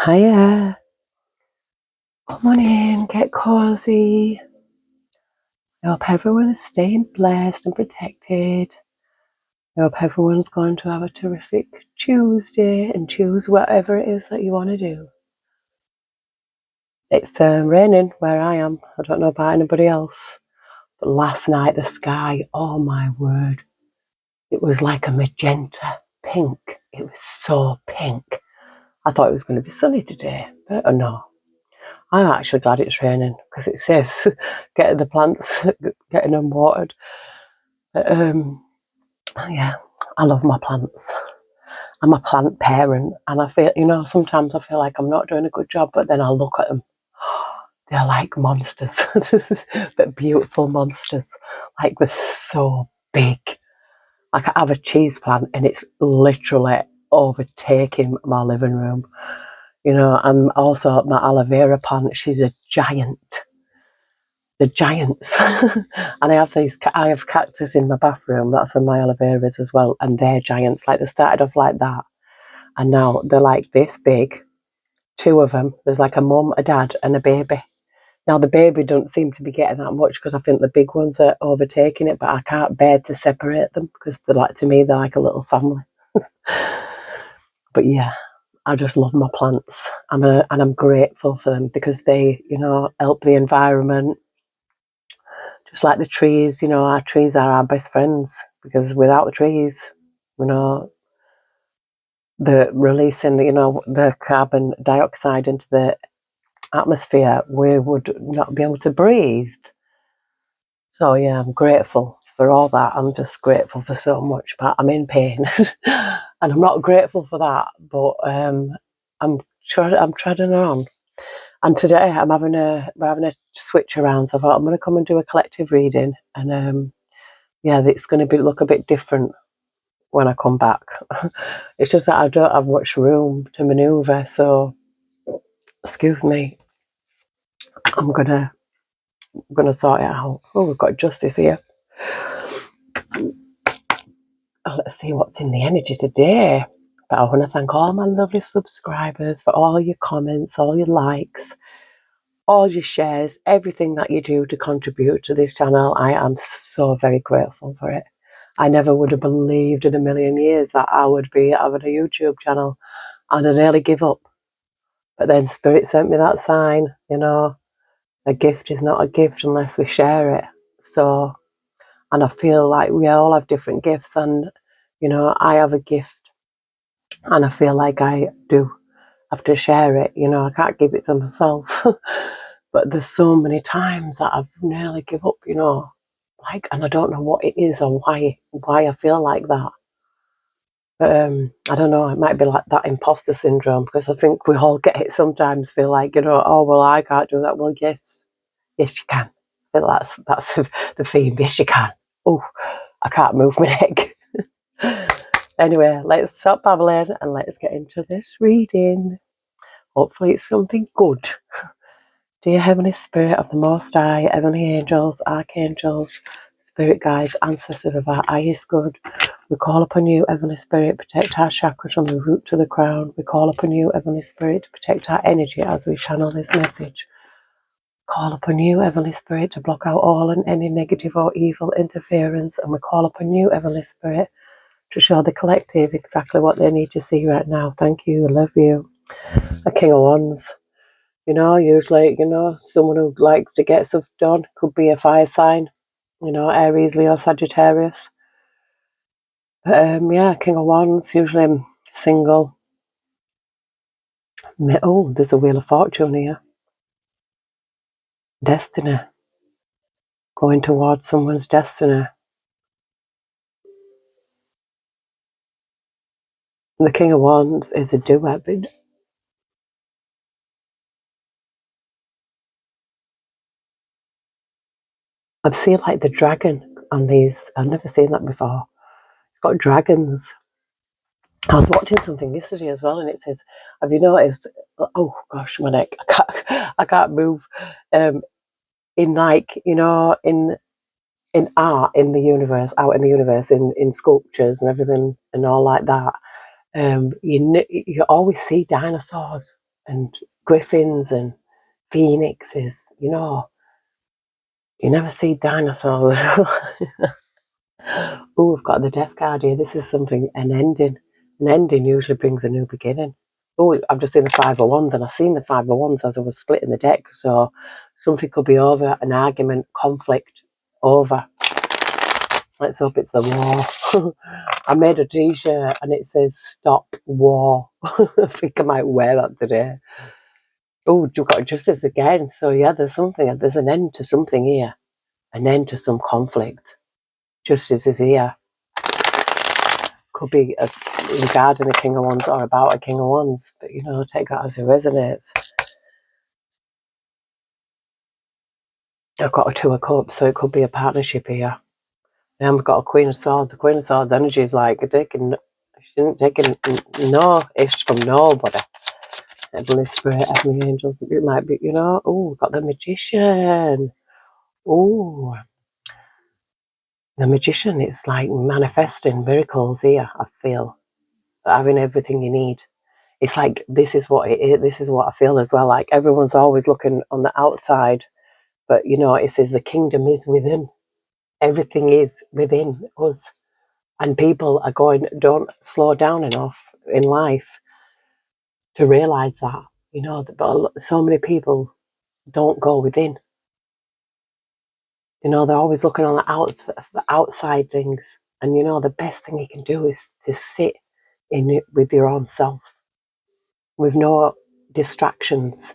Hiya. Come on in, get cozy. I hope everyone is staying blessed and protected. I hope everyone's going to have a terrific Tuesday and choose whatever it is that you want to do. It's raining where I am. I don't know about anybody else. But last night, the sky, oh my word, it was like a magenta pink. It was so pink. I thought it was going to be sunny today, but no. I'm actually glad it's raining because it says getting the plants, getting them watered. But, yeah, I love my plants. I'm a plant parent, and I feel, sometimes I feel like I'm not doing a good job, but then I look at them. They're like monsters, but beautiful monsters. Like they're so big. Like I have a cheese plant, and it's literally overtaking my living room. And also my aloe vera plant, she's a giant. The giants. And I have cactus in my bathroom. That's where my aloe vera is as well. And they're giants. Like they started off like that, and now they're like this big. Two of them. There's like a mum, a dad, and a baby. Now the baby don't seem to be getting that much because I think the big ones are overtaking it. But I can't bear to separate them because they're like, to me, they're like a little family. But yeah, I just love my plants. And I'm grateful for them because they, help the environment. Just like the trees, our trees are our best friends because without the trees, the releasing, the carbon dioxide into the atmosphere, we would not be able to breathe. So yeah, I'm grateful for all that. I'm just grateful for so much, but I'm in pain, and I'm not grateful for that. But I'm treading on. And today we're having a switch around. So I thought I'm going to come and do a collective reading, and yeah, it's going to look a bit different when I come back. It's just that I don't have much room to manoeuvre, so excuse me. I'm gonna sort it out. Oh, we've got Justice here. Oh, let's see what's in the energy today. But I want to thank all my lovely subscribers for all your comments, all your likes, all your shares, everything that you do to contribute to this channel. I am so very grateful for it. I never would have believed in a million years that I would be having a YouTube channel, and I nearly give up. But then Spirit sent me that sign, a gift is not a gift unless we share it. So, and I feel like we all have different gifts, and, I have a gift, and I feel like I do have to share it. I can't give it to myself. But there's so many times that I've nearly give up, and I don't know what it is or why I feel like that. But I don't know, it might be like that imposter syndrome, because I think we all get it sometimes, feel like, oh, well, I can't do that. Well, yes, you can. But that's the theme. Yes, you can. Oh, I can't move my neck. Anyway, let's stop babbling and let's get into this reading. Hopefully it's something good. Dear Heavenly Spirit of the Most High, Heavenly Angels, Archangels, Spirit Guides, Ancestors of our highest good, we call upon you, Heavenly Spirit, protect our chakras from the root to the crown. We call upon you, Heavenly Spirit, to protect our energy as we channel this message. Call upon you, Heavenly Spirit, to block out all and any negative or evil interference. And we call upon you, Heavenly Spirit, to show the collective exactly what they need to see right now. Thank you. I love you. A King of Wands. Usually, someone who likes to get stuff done. Could be a fire sign, Aries, Leo, Sagittarius. But yeah, King of Wands, usually I'm single. Oh, there's a Wheel of Fortune here. Destiny. Going towards someone's destiny. The King of Wands is a doer. I've seen like the dragon on these. I've never seen that before. It's got dragons. I was watching something yesterday as well, and it says, "Have you noticed?" Oh gosh, my neck! I can't move. In like in art, in the universe, out in the universe, in sculptures and everything and all like that. You always see dinosaurs. and griffins and phoenixes. You know, you never see dinosaurs. Oh, we've got the death card here. This is something, an ending. An ending usually brings a new beginning. Oh, I've just seen the Five of Wands, and I've seen the Five of Wands as I was splitting the deck. So something could be over, an argument, conflict, over. Let's hope it's the war. I made a t-shirt and it says "Stop War." I think I might wear that today. Oh, you've got justice again. So yeah, there's something. There's an end to something here. An end to some conflict. Justice is here. Could be regarding a King of Wands or about a King of Wands, but you know, take that as it resonates. I've got a Two of Cups, so it could be a partnership here. And we've got a Queen of Swords. The Queen of Swords energy is like taking, she didn't take no ish from nobody. Heavenly Spirit, Heavenly Angels, it might be, you know. Oh, we've got the Magician. Oh, the Magician, it's like manifesting miracles here, I feel. Having everything you need. It's like, this is what it is. This is what I feel as well. Like everyone's always looking on the outside, but you know, it says the kingdom is within. Everything is within us. And people are don't slow down enough in life to realize that, you know, but so many people don't go within. You know, they're always looking on the outside things. And, you know, the best thing you can do is to sit in it with your own self, with no distractions.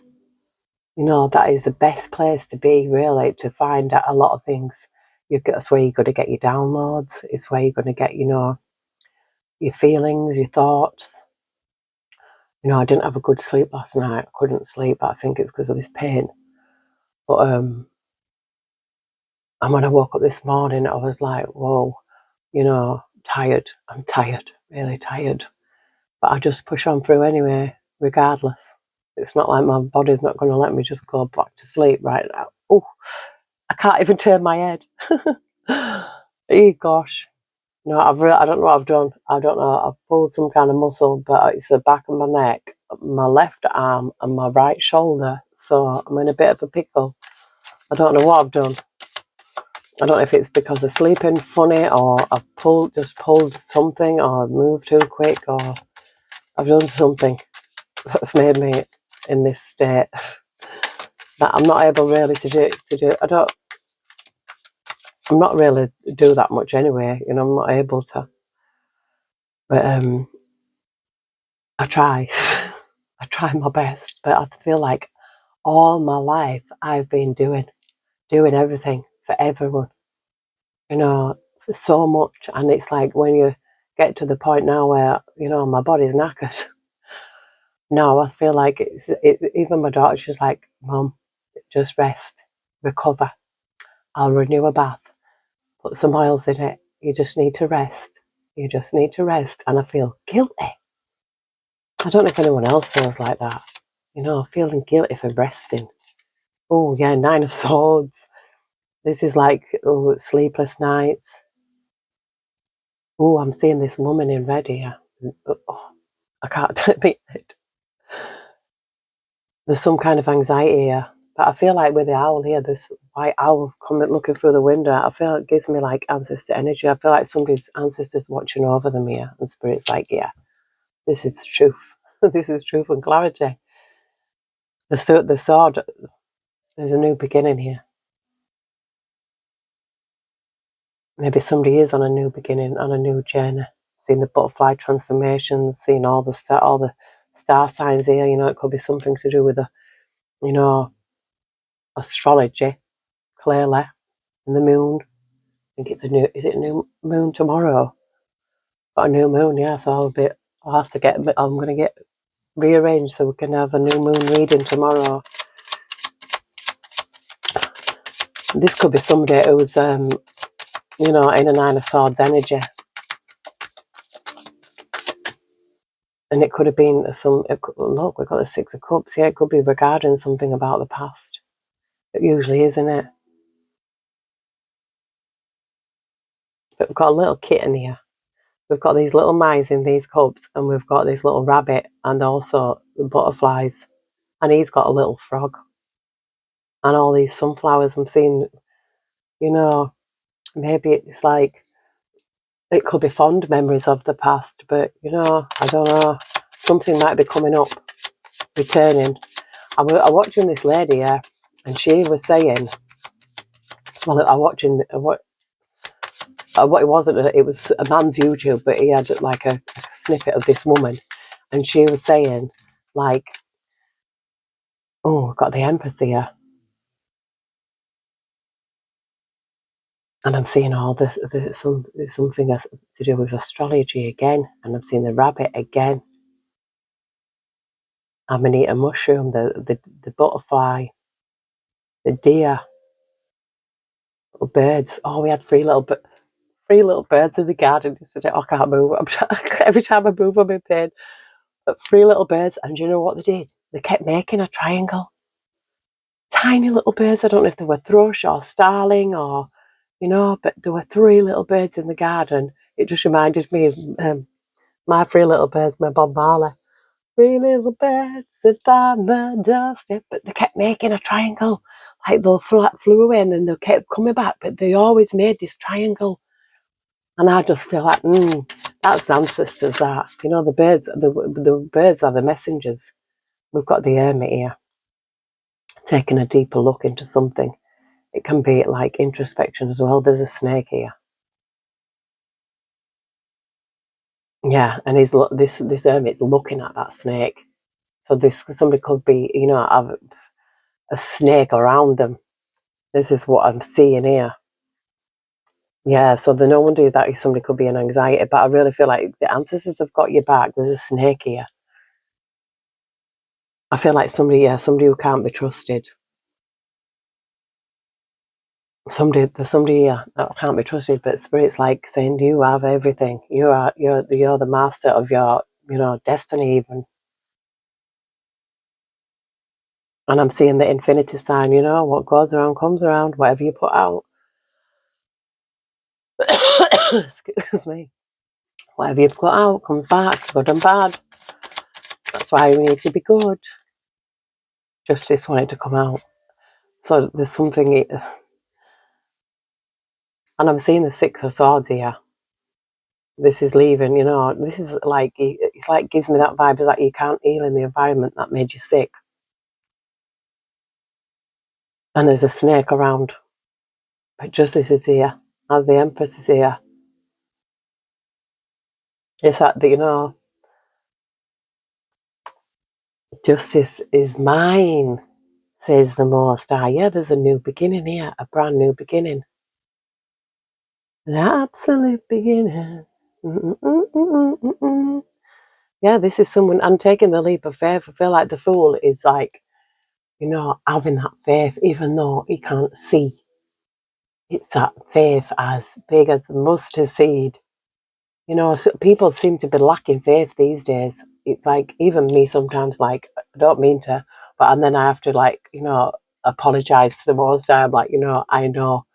You know, that is the best place to be, really, to find out a lot of things. That's where you're going to get your downloads. It's where you're going to get, you know, your feelings, your thoughts. You know, I didn't have a good sleep last night. I couldn't sleep, but I think it's because of this pain. But and when I woke up this morning, I was like, whoa, you know, tired. I'm tired, really tired. But I just push on through anyway, regardless. It's not like my body's not going to let me just go back to sleep right now. Oh, I can't even turn my head. Oh, gosh. No, I don't know what I've done. I don't know. I've pulled some kind of muscle, but it's the back of my neck, my left arm, and my right shoulder. So I'm in a bit of a pickle. I don't know what I've done. I don't know if it's because of sleeping funny, or I've just pulled something, or I've moved too quick, or I've done something that's made me in this state that I'm not able really to do. I'm not really do that much anyway. You know, I'm not able to. But I try. I try my best, but I feel like all my life I've been doing everything for everyone. You know, for so much, and it's like when you get to the point now where, you know, my body's knackered. Now I feel like even my daughter, she's like, "Mum, just rest, recover. I'll renew a bath, put some oils in it. You just need to rest. You just need to rest." And I feel guilty. I don't know if anyone else feels like that. You know, feeling guilty for resting. Oh yeah, Nine of Swords. This is like, oh, sleepless nights. Oh, I'm seeing this woman in red here. Oh, I can't admit it. There's some kind of anxiety here. But I feel like with the owl here, this white owl coming looking through the window, I feel it gives me like ancestor energy. I feel like somebody's ancestors watching over them here. And Spirit's like, yeah, this is the truth. This is truth and clarity. The sword, there's a new beginning here. Maybe somebody is on a new beginning, on a new journey. Seeing the butterfly transformations, seeing all the star signs here. You know, it could be something to do with the, you know, astrology. Clearly, and the moon. I think it's is it a new moon tomorrow? Got a new moon, yeah. So I'll have to get. I'm going to get rearranged so we can have a new moon reading tomorrow. This could be somebody who's, you know, in a Nine of Swords energy. And it could have been look, we've got the Six of Cups here. It could be regarding something about the past. It usually is, isn't it? But we've got a little kitten here. We've got these little mice in these cups, and we've got this little rabbit, and also the butterflies. and he's got a little frog. And all these sunflowers I'm seeing, you know, maybe it's like, it could be fond memories of the past, but, you know, I don't know. Something might be coming up, returning. I'm watching this lady here, and she was saying, well, I'm watching, what it wasn't, it was a man's YouTube, but he had like a snippet of this woman, and she was saying, like, oh, I've got the Empress here. And I'm seeing all this, something to do with astrology again, and I'm seeing the rabbit again. I'm gonna eat a mushroom, the butterfly, the deer, little birds. Oh, we had three little birds in the garden yesterday. Oh, I can't move. Every time I move, I'm in pain. But three little birds, and do you know what they did? They kept making a triangle. Tiny little birds. I don't know if they were thrush or starling or, you know, but there were three little birds in the garden. It just reminded me of my three little birds, my Bob Marley. Three little birds sit on the doorstep, but they kept making a triangle. Like they flew away and then they kept coming back, but they always made this triangle. And I just feel like, that's ancestors. That, you know, the birds are the messengers. We've got the hermit here, taking a deeper look into something. It can be like introspection as well. There's a snake here. Yeah, and this hermit's looking at that snake. So somebody could be, you know, have a snake around them. This is what I'm seeing here. Yeah, so the no wonder that somebody could be an anxiety, but I really feel like the ancestors have got your back. There's a snake here. I feel like somebody who can't be trusted. There's somebody here that can't be trusted, but Spirit's like saying you have everything. You're the master of your, you know, destiny even. And I'm seeing the infinity sign, you know, what goes around comes around, whatever you put out. Excuse me. Whatever you put out comes back, good and bad. That's why we need to be good. Justice wanted to come out. So there's something, and I'm seeing the Six of Swords here. This is leaving, you know, this is like, it's like gives me that vibe, it's like you can't heal in the environment that made you sick. And there's a snake around. But justice is here. And the Empress is here. It's that, you know, justice is mine, says the Most High. Yeah, there's a new beginning here, a brand new beginning. An absolute beginning. Yeah, this is someone, I'm taking the leap of faith. I feel like the Fool is like, you know, having that faith, even though he can't see. It's that faith as big as a mustard seed. You know, so people seem to be lacking faith these days. It's like, even me sometimes, like, I don't mean to, but, and then I have to, like, you know, apologize to the Most High. I'm like, you know, I know.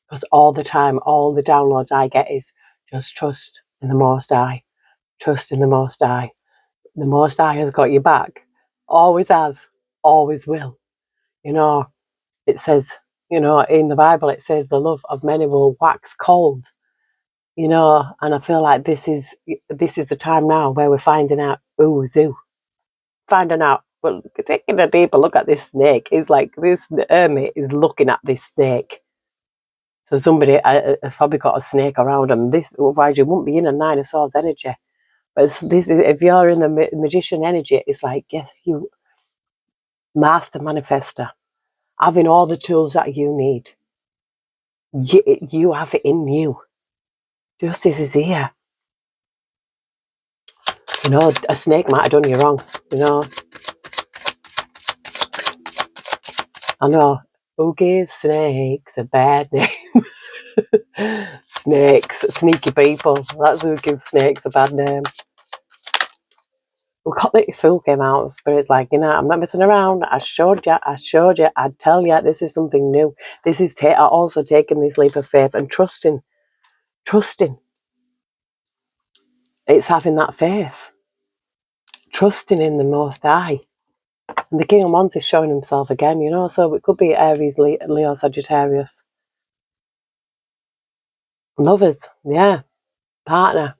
Because all the time, all the downloads I get is just trust in the Most High. Trust in the Most High. The Most High has got your back. Always has. Always will. You know, it says, you know, in the Bible, it says the love of many will wax cold. You know, and I feel like this is the time now where we're finding out who's who. Finding out, well, taking a deeper look at this snake is like this. The hermit is looking at this snake. So somebody has probably got a snake around them. This, otherwise you wouldn't be in a Nine of Swords energy. But if you're in the magician energy, it's like, yes, you master manifester, having all the tools that you need. You have it in you. Justice is here. You know, a snake might have done you wrong. You know, I know. Who gives snakes a bad name? Snakes, sneaky people. That's who gives snakes a bad name. We got the Fool came out. Spirit's like, you know, I'm not messing around. I showed you. I'd tell you. This is something new. This is also taking this leap of faith and trusting. It's having that faith. Trusting in the Most High. And the King of Wands is showing himself again, you know, so it could be Aries, Leo, Sagittarius. Lovers, yeah, partner.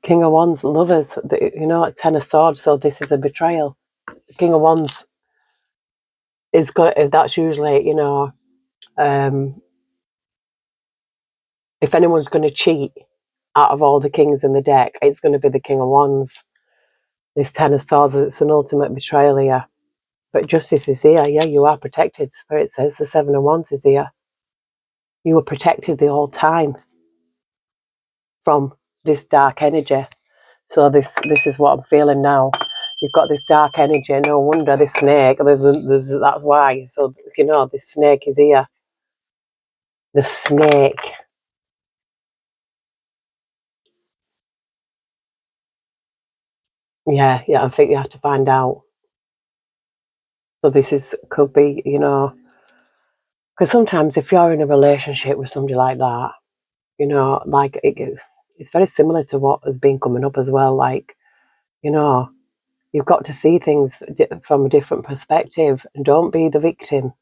King of Wands, lovers, you know, 10 of Swords, so this is a betrayal. The King of Wands is good, that's usually, you know, if anyone's going to cheat out of all the kings in the deck, it's going to be the King of Wands. This 10 of Swords, it's an ultimate betrayal here. But justice is here. Yeah, you are protected. Spirit says the 7 of Wands is here. You were protected the whole time from this dark energy. So this is what I'm feeling now. You've got this dark energy. No wonder this snake. That's why. So, you know, this snake is here. The snake. Yeah, I think you have to find out. So could be, you know, because sometimes if you're in a relationship with somebody like that, you know, like it's very similar to what has been coming up as well. Like, you know, you've got to see things from a different perspective and don't be the victim.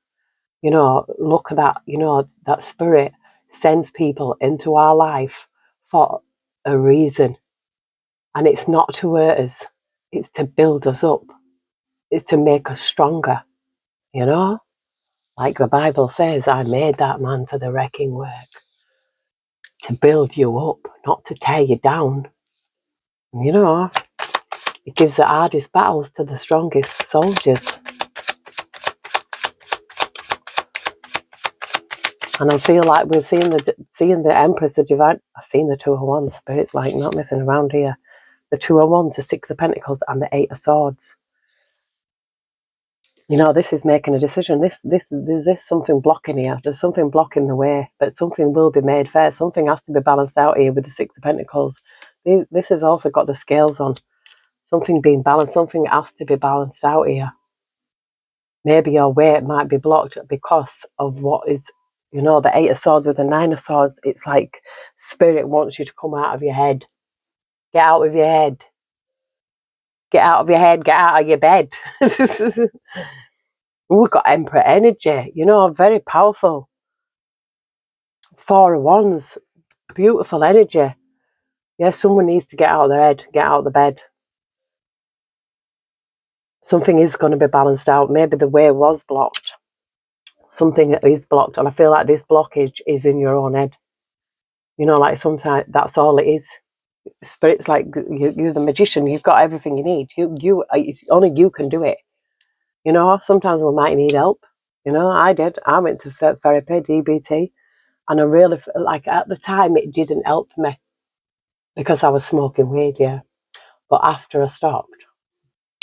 You know, look at that, you know, that spirit sends people into our life for a reason. And it's not to hurt us, it's to build us up, it's to make us stronger, you know? Like the Bible says, I made that man for the wrecking work, to build you up, not to tear you down. You know, it gives the hardest battles to the strongest soldiers. And I feel like we're seeing the Empress, the Divine. I've seen the 2 of Wands. Spirit's like not messing around here. The 2 of Wands, the 6 of Pentacles, and the 8 of Swords. You know, this is making a decision. There's something blocking here. There's something blocking the way, but something will be made fair. Something has to be balanced out here with the 6 of Pentacles. This has also got the scales on. Something being balanced. Something has to be balanced out here. Maybe your way might be blocked because of what is, you know, the 8 of Swords with the 9 of Swords. It's like Spirit wants you to come out of your head. Get out of your head. Get out of your head. Get out of your bed. We've got Emperor energy, you know, very powerful. 4 of Wands, beautiful energy. Yeah, someone needs to get out of their head, get out of the bed. Something is going to be balanced out. Maybe the way was blocked. Something is blocked. And I feel like this blockage is in your own head. You know, like sometimes that's all it is. Spirit's like, you're the magician. You've got everything you need. Only you can do it. You know, sometimes we might need help. You know, I did. I went to therapy, DBT. And I really, like at the time, it didn't help me because I was smoking weed, yeah. But after I stopped,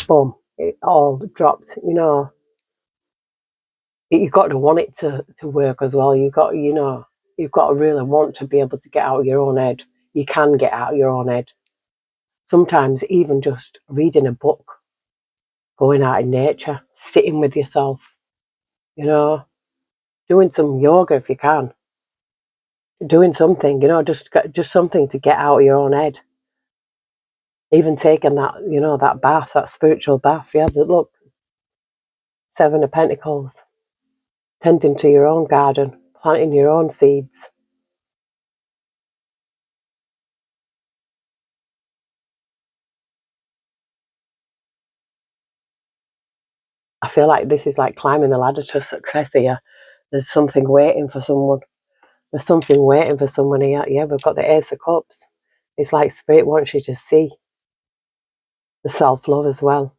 boom, it all dropped, you know. You've got to want it to work as well. You've got to really want to be able to get out of your own head. You can get out of your own head. Sometimes even just reading a book, going out in nature, sitting with yourself, you know, doing some yoga if you can. Doing something, you know, just something to get out of your own head. Even taking that, you know, that bath, that spiritual bath. Yeah, look, 7 of Pentacles. Tending to your own garden, planting your own seeds. I feel like this is like climbing the ladder to success here. There's something waiting for someone. There's something waiting for someone here. Yeah, we've got the Ace of Cups. It's like Spirit wants you to see the self-love as well.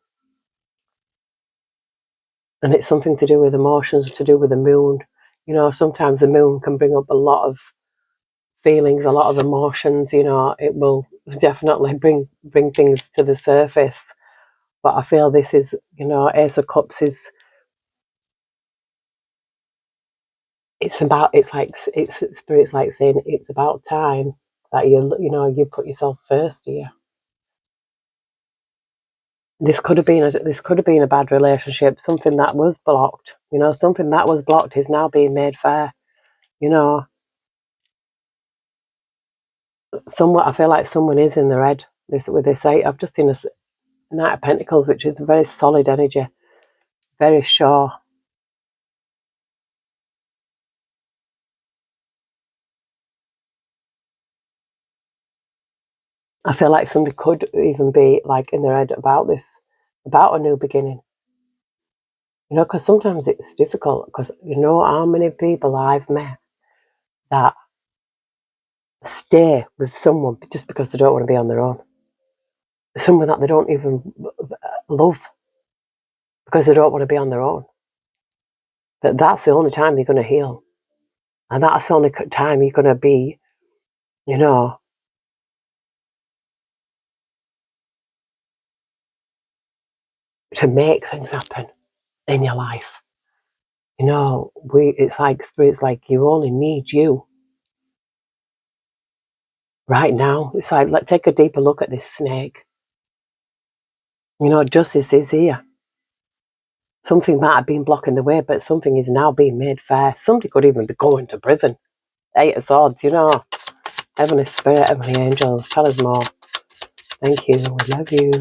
And it's something to do with emotions, to do with the moon. You know, sometimes the moon can bring up a lot of feelings, a lot of emotions. You know, it will definitely bring things to the surface. But I feel this is, you know, Ace of Cups is, Spirit's like saying it's about time that you put yourself first here. This could have been a bad relationship, something that was blocked. You know, something that was blocked is now being made fair. You know, I feel like someone is in their head. I've just seen The Knight of Pentacles, which is a very solid energy, very sure. I feel like somebody could even be like in their head about this, about a new beginning. You know, because sometimes it's difficult, because you know how many people I've met that stay with someone just because they don't want to be on their own. Someone that they don't even love because they don't want to be on their own. But that's the only time you're going to heal. And that's the only time you're going to be, you know, to make things happen in your life. You know, it's like Spirit's like, you only need you right now. It's like, let's take a deeper look at this snake. You know, justice is here. Something might have been blocking the way, but something is now being made fair. Somebody could even be going to prison. Eight of Swords, you know. Heavenly Spirit, Heavenly Angels, tell us more. Thank you. We love you.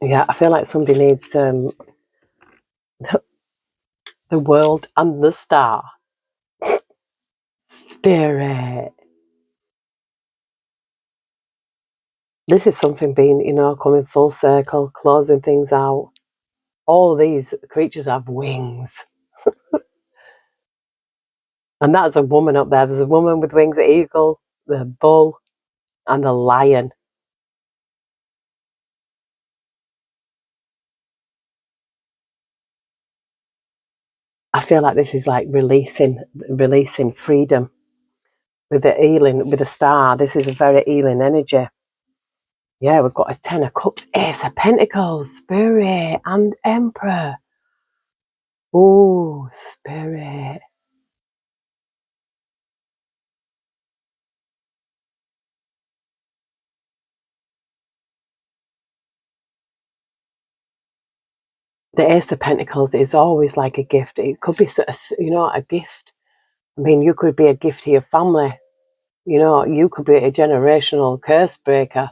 Yeah, I feel like somebody needs the world and the star. Spirit. This is something being, you know, coming full circle, closing things out. All these creatures have wings. And that's a woman up there. There's a woman with wings, the eagle, the bull, and the lion. I feel like this is like releasing freedom. With the healing, with the star, this is a very healing energy. Yeah, we've got a Ten of Cups, Ace of Pentacles, Spirit, and Emperor. Oh, Spirit. The Ace of Pentacles is always like a gift. It could be, you know, a gift. I mean, you could be a gift to your family. You know, you could be a generational curse breaker.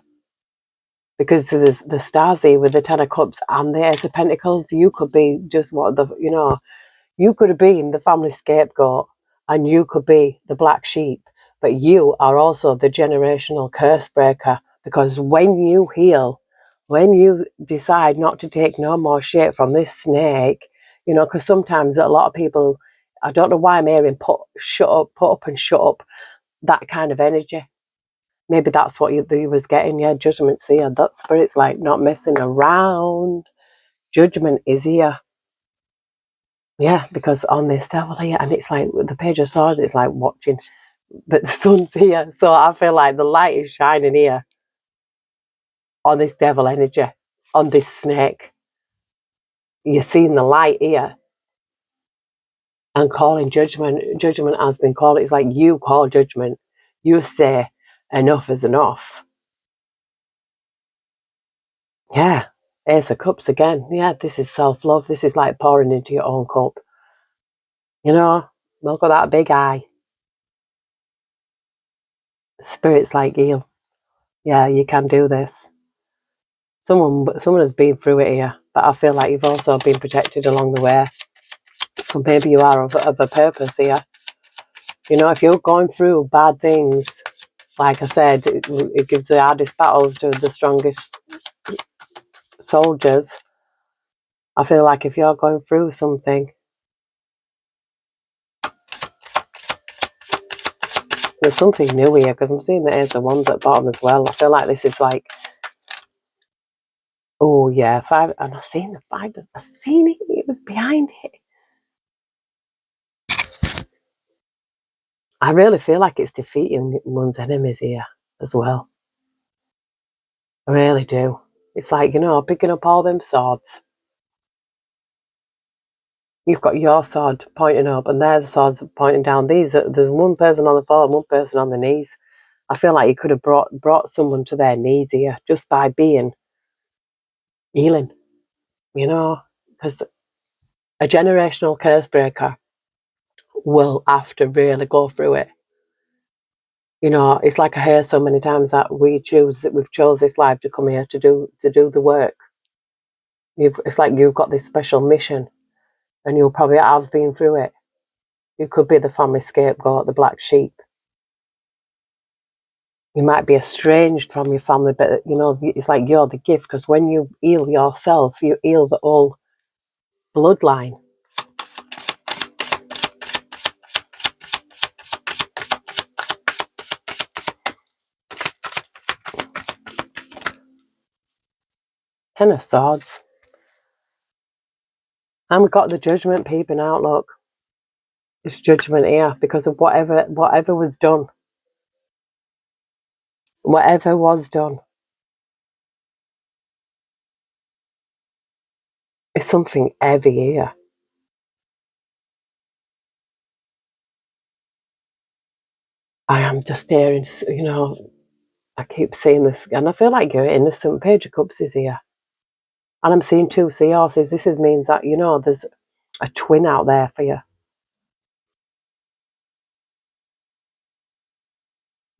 Because there's the stars here with the Ten of Cups and the Ace of Pentacles. You could be just you know, you could have been the family scapegoat and you could be the black sheep. But you are also the generational curse breaker. Because when you heal, when you decide not to take no more shit from this snake, you know, because sometimes a lot of people, I don't know why I'm hearing put up and shut up, that kind of energy. Maybe that's what you was getting. Yeah, judgment's here. That Spirit's like not messing around. Judgment is here. Yeah, because on this devil here, and it's like with the Page of Swords, it's like watching, but the sun's here. So I feel like the light is shining here on this devil energy, on this snake. You're seeing the light here and calling judgment. Judgment has been called. It's like you call judgment. You say enough is enough. Yeah. Ace of Cups again. Yeah, this is self-love. This is like pouring into your own cup. You know, look at that big eye. Spirit's like heal. Yeah, you can do this. Someone has been through it here, but I feel like you've also been protected along the way. So maybe you are of a purpose here. You know, if you're going through bad things, like I said, it gives the hardest battles to the strongest soldiers. I feel like if you're going through something, there's something new here, because I'm seeing the Ace of Wands at the bottom as well. I feel like this is like, oh yeah, 5, and I've seen the 5, I've seen it, it was behind it. I really feel like it's defeating one's enemies here as well. I really do. It's like, you know, picking up all them swords. You've got your sword pointing up and their swords pointing down. There's one person on the floor and one person on the knees. I feel like you could have brought someone to their knees here just by being healing, you know, because a generational curse breaker will have to really go through it. You know, it's like I hear so many times that we've chose this life to come here to do the work. It's like you've got this special mission, and you'll probably have been through it. You could be the family scapegoat, the black sheep. You might be estranged from your family, but you know, it's like you're the gift, because when you heal yourself, you heal the whole bloodline. Ten of Swords. And we've got the Judgment peeping out, look. It's judgment here because of whatever was done. Whatever was done. It's something heavy here. I am just hearing, you know, I keep seeing this, and I feel like you're innocent. Page of Cups is here. And I'm seeing 2 seahorses. This means that, you know, there's a twin out there for you.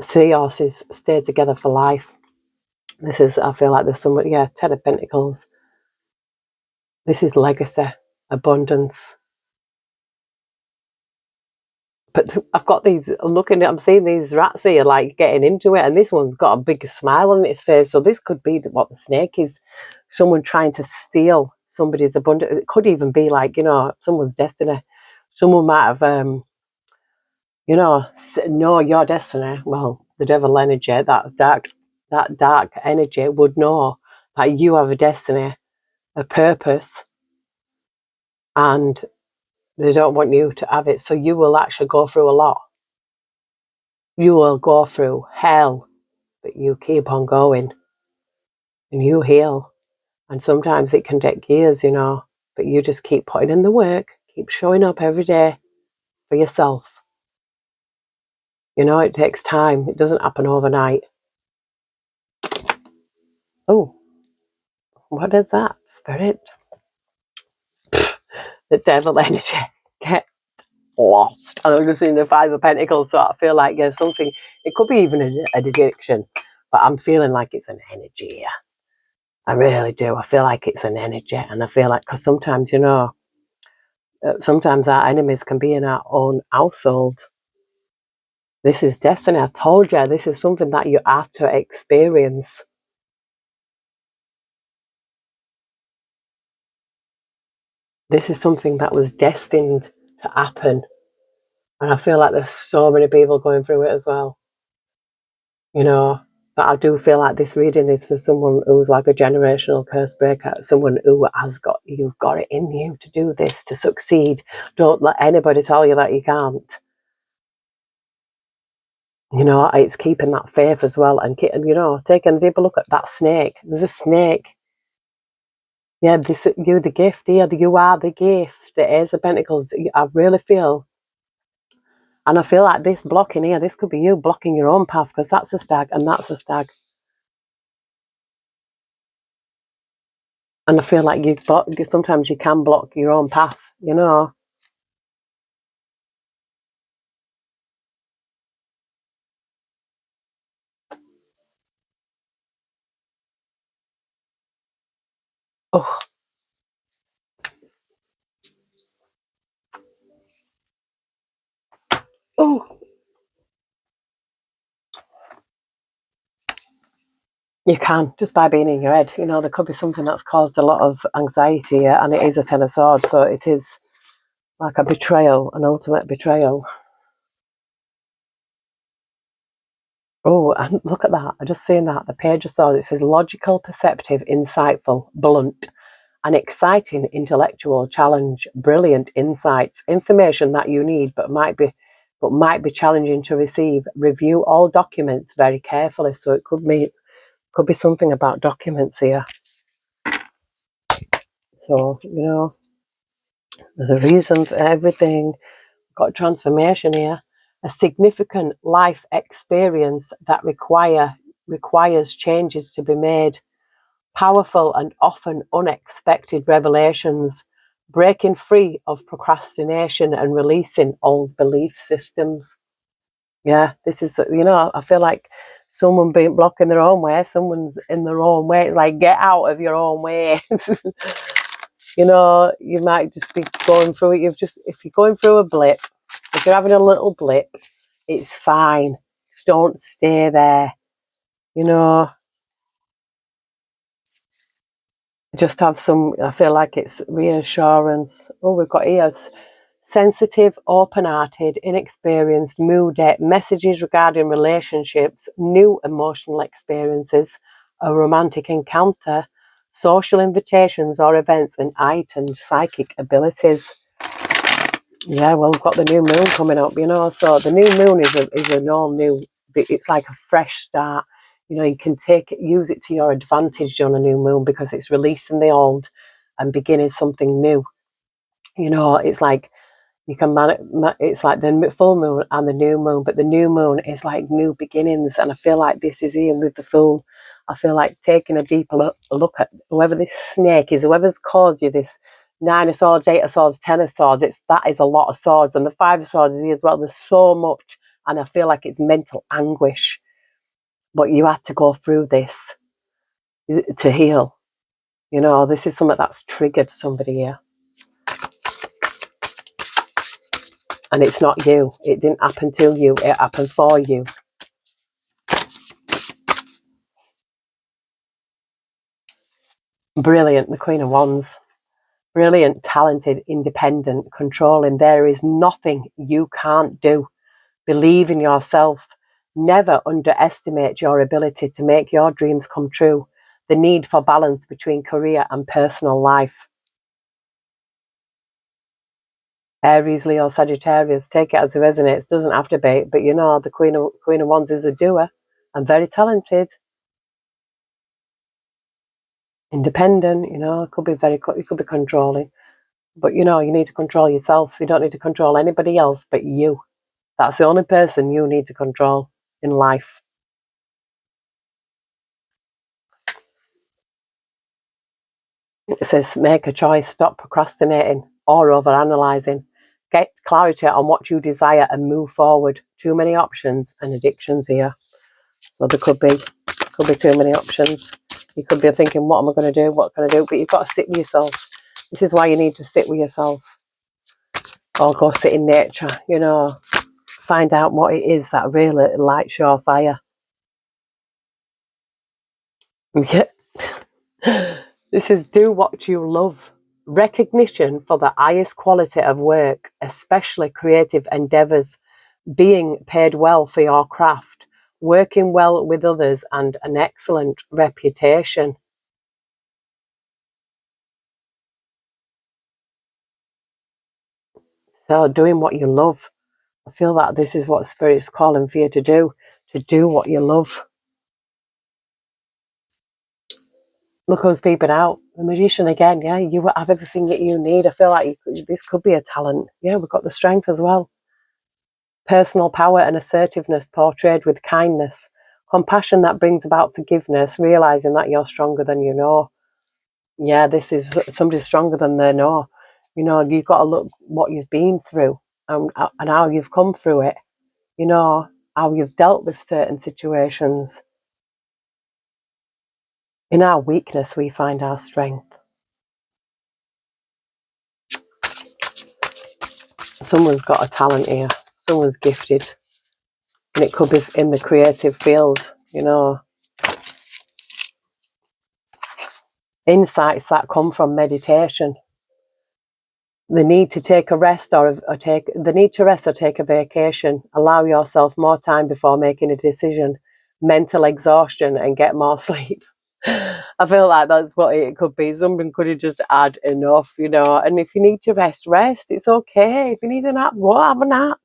Seahorses stay together for life. This is, I feel like there's someone, yeah, 10 of Pentacles. This is legacy, abundance. But I've got these, I'm seeing these rats here, like, getting into it, and this one's got a big smile on its face, so this could be what the snake is. Someone trying to steal somebody's abundance. It could even be like, you know, someone's destiny. Someone might have, you know your destiny. Well, the devil energy, that dark energy would know that you have a destiny, a purpose, and they don't want you to have it, so you will actually go through a lot. You will go through hell, but you keep on going and you heal. And sometimes it can take years, you know, but you just keep putting in the work, keep showing up every day for yourself. You know, it takes time. It doesn't happen overnight. Oh, what is that? Spirit? The devil energy. Get lost. And I'm just seeing the 5 of Pentacles, so I feel like there's something, it could be even an addiction, but I'm feeling like it's an energy here. I really do. I feel like it's an energy, and I feel like, because sometimes, you know, sometimes our enemies can be in our own household. This is destiny. I told you, this is something that you have to experience. This is something that was destined to happen. And I feel like there's so many people going through it as well. You know, but I do feel like this reading is for someone who's like a generational curse breaker, someone who you've got it in you to do this, to succeed. Don't let anybody tell you that you can't. You know, it's keeping that faith as well, and you know, taking a deeper look at that snake. There's a snake. Yeah, you're the gift here. You are the gift. The Ace of Pentacles. I really feel, and I feel like this blocking here, this could be you blocking your own path, because that's a stag and that's a stag. And I feel like sometimes you can block your own path, you know. Oh. Oh. You can, just by being in your head. You know, there could be something that's caused a lot of anxiety, and it is a 10 of Swords, so it is like a betrayal, an ultimate betrayal. Oh, and look at that. I just seen that. The Page of Swords. It says logical, perceptive, insightful, blunt, an exciting intellectual challenge, brilliant insights, information that you need but might be challenging to receive. Review all documents very carefully. So it could be something about documents here. So, you know, there's a reason for everything. Got transformation here. A significant life experience that requires changes to be made. Powerful and often unexpected revelations. Breaking free of procrastination and releasing old belief systems. Yeah, this is, you know, I feel like someone being blocking their own way, someone's in their own way. It's like, get out of your own way. You know, you might just be going through it. If you're going through a blip, if you're having a little blip, it's fine. Just don't stay there. You know, just have some, I feel like it's reassurance. Oh, we've got ears. Sensitive, open-hearted, inexperienced, moody, messages regarding relationships, new emotional experiences, a romantic encounter, social invitations or events, and heightened psychic abilities. Yeah, well, we've got the new moon coming up, you know, so the new moon is an all new, it's like a fresh start. You know, you can use it to your advantage on a new moon because it's releasing the old and beginning something new. You know, it's like you can it's like the full moon and the new moon, but the new moon is like new beginnings, and I feel like this is here with the full. I feel like taking a deeper look at whoever this snake is, whoever's caused you this 9 of Swords, 8 of Swords, 10 of Swords. That is a lot of swords, and the 5 of Swords is here as well. There's so much, and I feel like it's mental anguish, but you had to go through this to heal. You know, this is something that's triggered somebody here. And it's not you. It didn't happen to you. It happened for you. Brilliant, the Queen of Wands. Brilliant, talented, independent, controlling. There is nothing you can't do. Believe in yourself. Never underestimate your ability to make your dreams come true. The need for balance between career and personal life. Aries, Leo, Sagittarius, take it as it resonates. Doesn't have to be, but you know, the Queen of Wands is a doer and very talented. Independent, you know, it could be controlling. But you know, you need to control yourself. You don't need to control anybody else but you. That's the only person you need to control in life. It says make a choice, stop procrastinating or overanalyzing. Get clarity on what you desire and move forward. Too many options and addictions here. So there could be too many options. You could be thinking, what am I going to do? What can I do? But you've got to sit with yourself. This is why you need to sit with yourself. Or go sit in nature, you know. Find out what it is that really lights your fire. This is do what you love. Recognition for the highest quality of work, especially creative endeavours, being paid well for your craft, working well with others, and an excellent reputation. So doing what you love. I feel that this is what Spirit's calling for you to do what you love. Look who's peeping out. The Magician again, yeah, you have everything that you need. I feel like this could be a talent. Yeah, we've got the Strength as well. Personal power and assertiveness portrayed with kindness. Compassion that brings about forgiveness, realising that you're stronger than you know. Yeah, this is somebody stronger than they know. You know, you've got to look what you've been through and how you've come through it. You know, how you've dealt with certain situations. In our weakness, we find our strength. Someone's got a talent here. Someone's gifted. And it could be in the creative field, you know. Insights that come from meditation. The need to take a rest or take a vacation. Allow yourself more time before making a decision. Mental exhaustion and get more sleep. I feel like that's what it could be. Someone could have just had enough, you know. And if you need to rest. It's okay. If you need a nap, have a nap.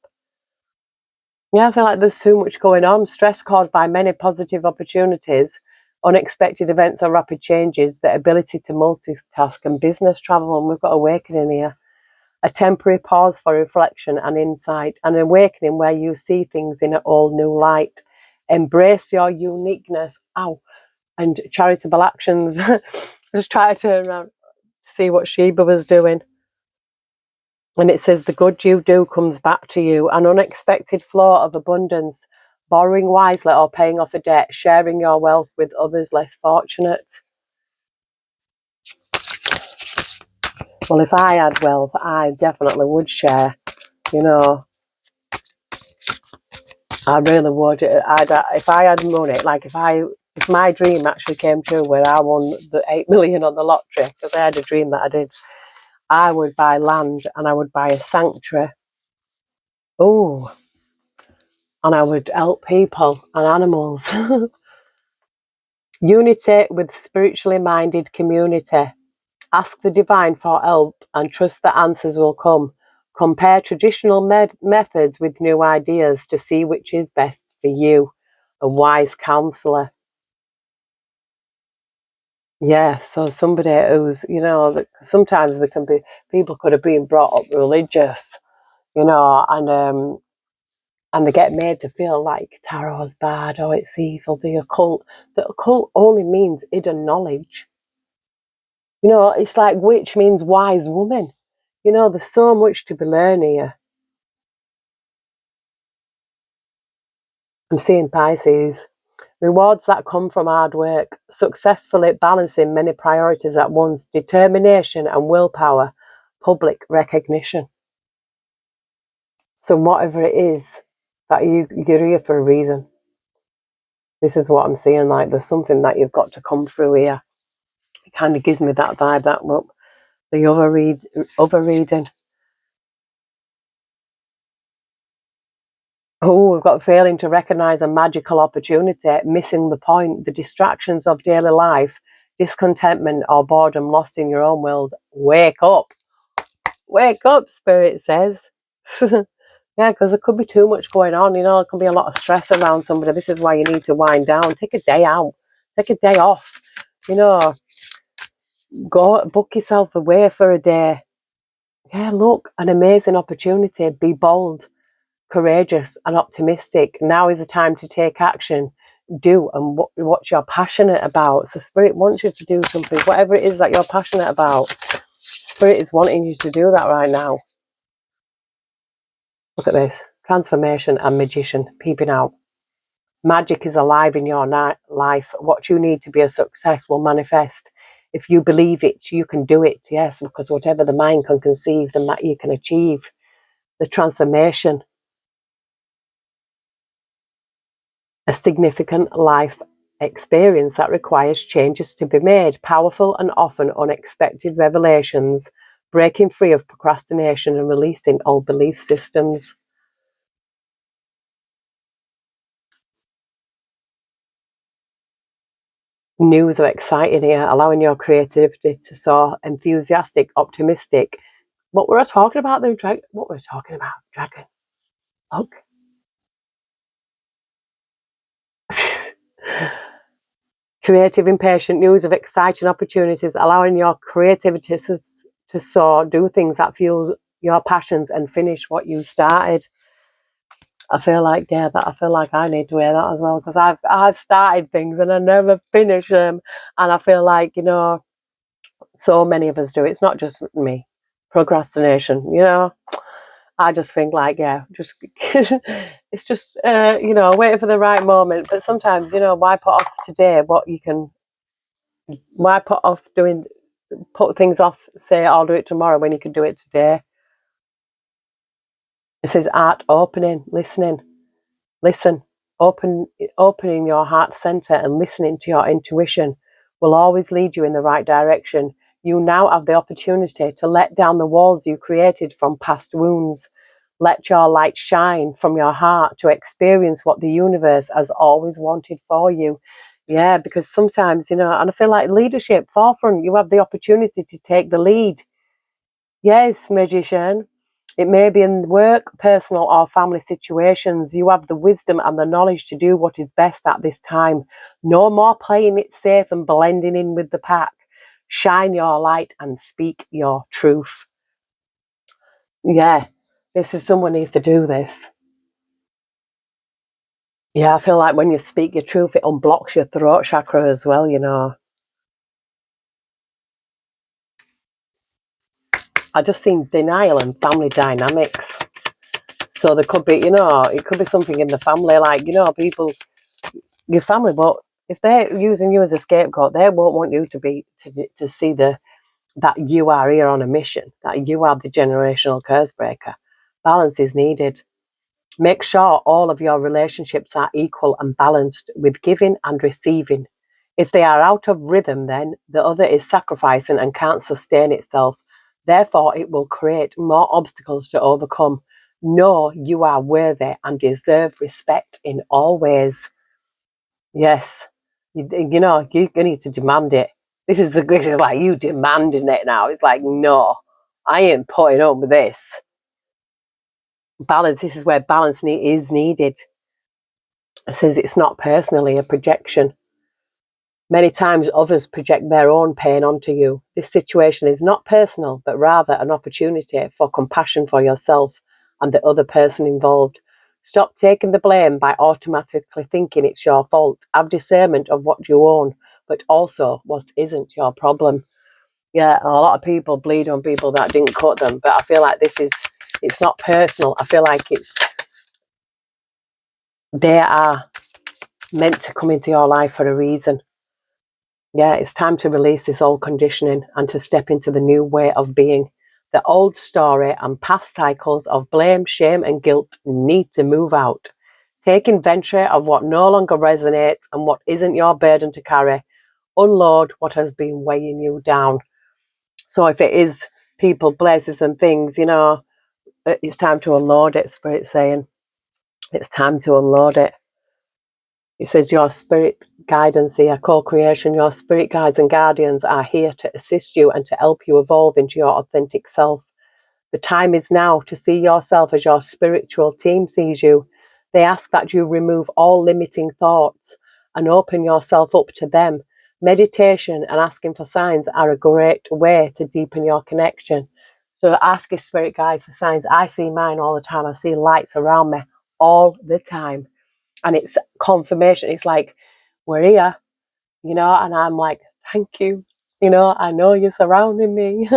Yeah, I feel like there's too much going on. Stress caused by many positive opportunities, unexpected events or rapid changes, the ability to multitask and business travel. And we've got awakening here. A temporary pause for reflection and insight, an awakening where you see things in an all new light. Embrace your uniqueness. Ow. And charitable actions. Just try to turn around, see what Sheba was doing. And it says the good you do comes back to you. An unexpected flow of abundance, borrowing wisely or paying off a debt, sharing your wealth with others less fortunate. Well, if I had wealth, I definitely would share. You know, I really would. If I had money, like if my dream actually came true, where I won the 8 million on the lottery, because I had a dream that I did, I would buy land and I would buy a sanctuary. Oh, and I would help people and animals. Unity with spiritually minded community. Ask the divine for help and trust that answers will come. Compare traditional methods with new ideas to see which is best for you. A wise counsellor. Yeah, so somebody who's, sometimes there can be, people could have been brought up religious, and they get made to feel like tarot's bad or it's evil, the occult. The occult only means hidden knowledge. It's like witch means wise woman. There's so much to be learned here. I'm seeing Pisces. Rewards that come from hard work, successfully balancing many priorities at once, determination and willpower, public recognition. So whatever it is that you're here for a reason. This is what I'm seeing, like there's something that you've got to come through here. It kind of gives me that vibe, the overreading. Oh, we've got failing to recognise a magical opportunity, missing the point, the distractions of daily life, discontentment or boredom, lost in your own world. Wake up, Spirit says. Yeah, because there could be too much going on. There could be a lot of stress around somebody. This is why you need to wind down. Take a day out. Take a day off. Go book yourself away for a day. Yeah, look, an amazing opportunity. Be bold, courageous and optimistic. Now is the time to take action. Do and what you're passionate about. So Spirit wants you to do something, whatever it is that you're passionate about. Spirit is wanting you to do that right now. Look at this. Transformation and magician peeping out. Magic is alive in your life. What you need to be a success will manifest. If you believe it, you can do it. Yes, because whatever the mind can conceive, then that you can achieve. The transformation. A significant life experience that requires changes to be made, powerful and often unexpected revelations, breaking free of procrastination and releasing old belief systems. News are exciting here, allowing your creativity to soar, enthusiastic, optimistic. What were I talking about there, Dragon? What were we talking about, Dragon? Look. Creative, impatient news of exciting opportunities, allowing your creativity to soar, do things that fuel your passions and finish what you started. I feel like I need to hear that as well, because I've started things and I never finish them, and I feel like so many of us do. It's not just me. Procrastination, I just think like, yeah, just it's just waiting for the right moment. But sometimes why put off today what you can? Why put things off? Say I'll do it tomorrow when you can do it today. It says art opening, listening. Listen, opening your heart center and listening to your intuition will always lead you in the right direction. You now have the opportunity to let down the walls you created from past wounds. Let your light shine from your heart to experience what the universe has always wanted for you. Yeah, because sometimes, and I feel like leadership, forefront, you have the opportunity to take the lead. Yes, magician. It may be in work, personal, or family situations. You have the wisdom and the knowledge to do what is best at this time. No more playing it safe and blending in with the pack. Shine your light and speak your truth. Yeah, someone needs to do this. Yeah, I feel like when you speak your truth, it unblocks your throat chakra as well, I just seen denial and family dynamics. So there could be, it could be something in the family, like, people, your family, but if they're using you as a scapegoat, they won't want you to see that you are here on a mission, that you are the generational curse breaker. Balance is needed. Make sure all of your relationships are equal and balanced with giving and receiving. If they are out of rhythm, then the other is sacrificing and can't sustain itself. Therefore, it will create more obstacles to overcome. Know you are worthy and deserve respect in all ways. Yes, you need to demand it. This is like you demanding it now. It's like, no, I ain't putting up with this. Balance. This is where balance is needed. It says it's not personally a projection. Many times others project their own pain onto you. This situation is not personal, but rather an opportunity for compassion for yourself and the other person involved. Stop taking the blame by automatically thinking it's your fault. Have discernment of what you own, but also what isn't your problem. Yeah, a lot of people bleed on people that didn't cut them, but I feel like it's not personal. I feel like they are meant to come into your life for a reason. Yeah, it's time to release this old conditioning and to step into the new way of being. The old story and past cycles of blame, shame, and guilt need to move out. Take inventory of what no longer resonates and what isn't your burden to carry. Unload what has been weighing you down. So if it is people, places, and things, it's time to unload it, Spirit's saying. It's time to unload it. It says your spirit guidance here, co-creation, your spirit guides and guardians are here to assist you and to help you evolve into your authentic self. The time is now to see yourself as your spiritual team sees you. They ask that you remove all limiting thoughts and open yourself up to them. Meditation and asking for signs are a great way to deepen your connection. So ask your spirit guides for signs. I see mine all the time. I see lights around me all the time. And it's confirmation. It's like, we're here, and I'm like, thank you. I know you're surrounding me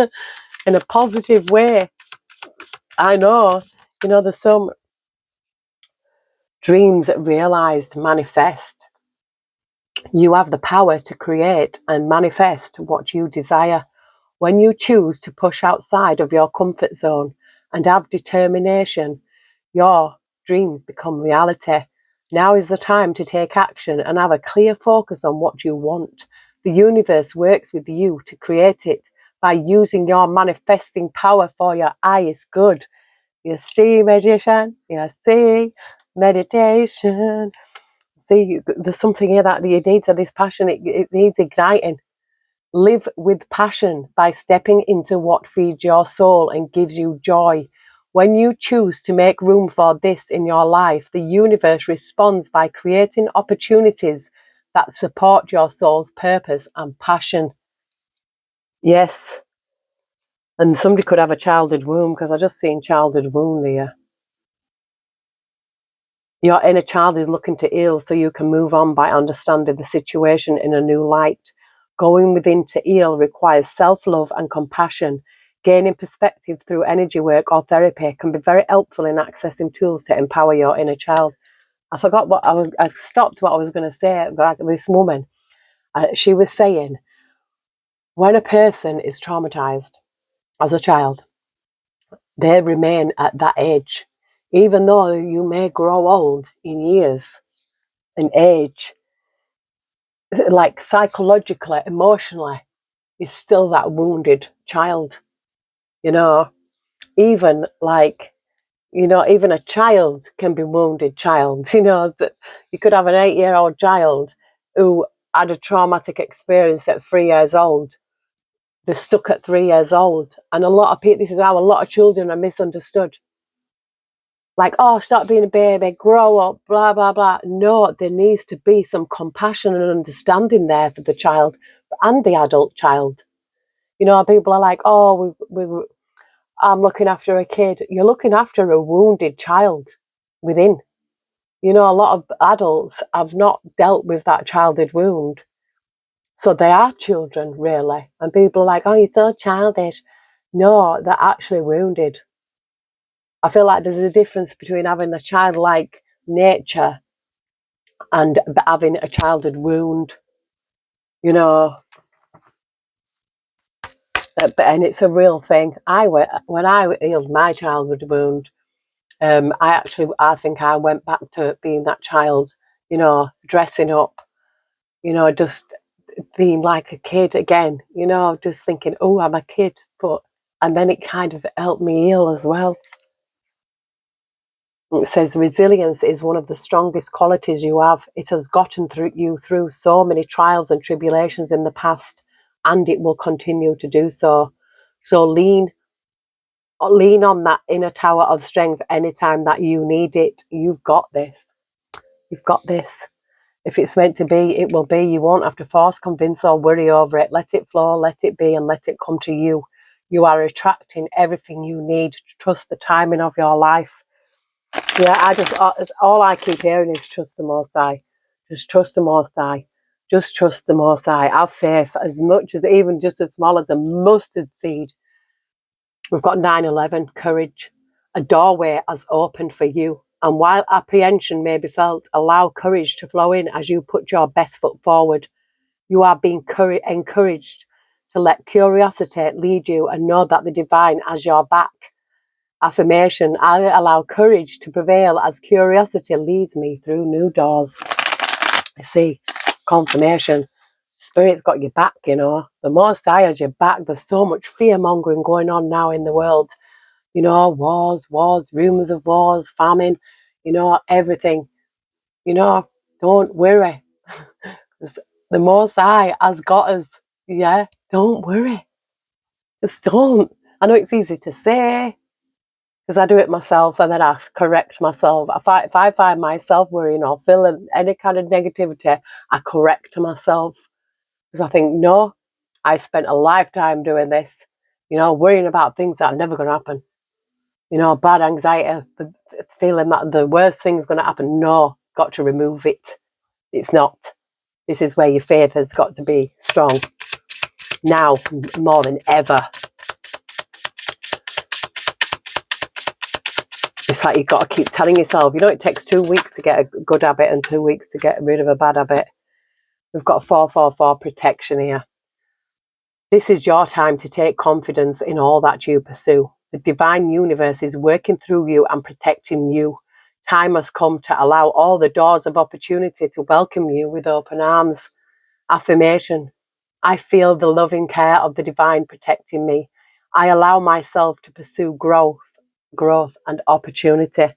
in a positive way. I know, there's some dreams realized, manifest. You have the power to create and manifest what you desire. When you choose to push outside of your comfort zone and have determination, your dreams become reality. Now is the time to take action and have a clear focus on what you want. The universe works with you to create it by using your manifesting power for your highest good. You see, magician, you see, meditation. See, there's something here that you need. So this passion, it needs igniting. Live with passion by stepping into what feeds your soul and gives you joy. When you choose to make room for this in your life, the universe responds by creating opportunities that support your soul's purpose and passion. Yes. And somebody could have a childhood wound, because I just seen childhood wound here. Your inner child is looking to heal so you can move on by understanding the situation in a new light. Going within to heal requires self-love and compassion. Gaining perspective through energy work or therapy can be very helpful in accessing tools to empower your inner child. I forgot I stopped what I was going to say. Like this woman, she was saying, when a person is traumatized as a child, they remain at that age. Even though you may grow old in years and age, like psychologically, emotionally, is still that wounded child. Even like, even a child can be wounded child. You could have an 8-year-old child who had a traumatic experience at 3 years old. They're stuck at 3 years old. And a lot of people, this is how a lot of children are misunderstood. Like, oh, stop being a baby, grow up, blah, blah, blah. No, there needs to be some compassion and understanding there for the child and the adult child. People are like, oh, I'm looking after a kid. You're looking after a wounded child within. A lot of adults have not dealt with that childhood wound. So they are children, really. And people are like, oh, you're so childish. No, they're actually wounded. I feel like there's a difference between having a childlike nature and having a childhood wound, you know. And it's a real thing. When I healed my childhood wound, I think I went back to being that child, you know, dressing up, you know, just being like a kid again, you know, just thinking, oh, I'm a kid. And then it kind of helped me heal as well. It says resilience is one of the strongest qualities you have. It has gotten you through so many trials and tribulations in the past, and it will continue to do so. So lean on that inner tower of strength anytime that you need it. You've got this. You've got this. If it's meant to be, it will be. You won't have to force, convince, or worry over it. Let it flow, let it be, and let it come to you. You are attracting everything you need. Trust the timing of your life. Yeah, all I keep hearing is trust the Most High. Just trust the Most High. Just trust the Most High. Have faith, as much as, even just as small as a mustard seed. We've got 9/11, courage. A doorway has opened for you. And while apprehension may be felt, allow courage to flow in as you put your best foot forward. You are being encouraged to let curiosity lead you and know that the divine has your back. Affirmation: I allow courage to prevail as curiosity leads me through new doors. I see. Confirmation. Spirit's got your back, you know. The Most High has your back. There's so much fear mongering going on now in the world. You know, wars, rumours of wars, famine, you know, everything. You know, don't worry. The Most High has got us. Yeah, don't worry. Just don't. I know it's easy to say, because I do it myself and then I correct myself. If I find myself worrying or feeling any kind of negativity, I correct myself. Because I think, no, I spent a lifetime doing this, you know, worrying about things that are never going to happen. You know, bad anxiety, feeling that the worst thing's going to happen. No, got to remove it. It's not. This is where your faith has got to be strong. Now, more than ever. It's like you've got to keep telling yourself, you know, it takes 2 weeks to get a good habit and 2 weeks to get rid of a bad habit. We've got 444 protection here. This is your time to take confidence in all that you pursue. The divine universe is working through you and protecting you. Time has come to allow all the doors of opportunity to welcome you with open arms. Affirmation: I feel the loving care of the divine protecting me. I allow myself to pursue growth and opportunity.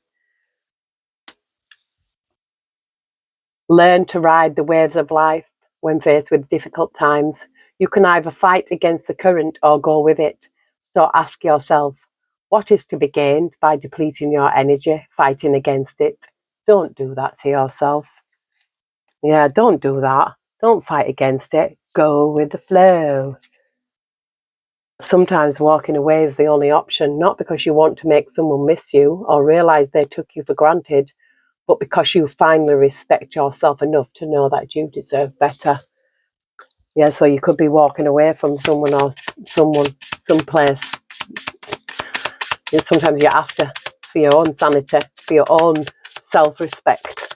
Learn to ride the waves of life when faced with difficult times. You can either fight against the current or go with it. So ask yourself, what is to be gained by depleting your energy, fighting against it? Don't do that to yourself. Yeah, don't do that. Don't fight against it. Go with the flow. Sometimes walking away is the only option, not because you want to make someone miss you or realize they took you for granted, but because you finally respect yourself enough to know that you deserve better. Yeah, so you could be walking away from someone or someplace. And sometimes you have to, for your own sanity, for your own self-respect.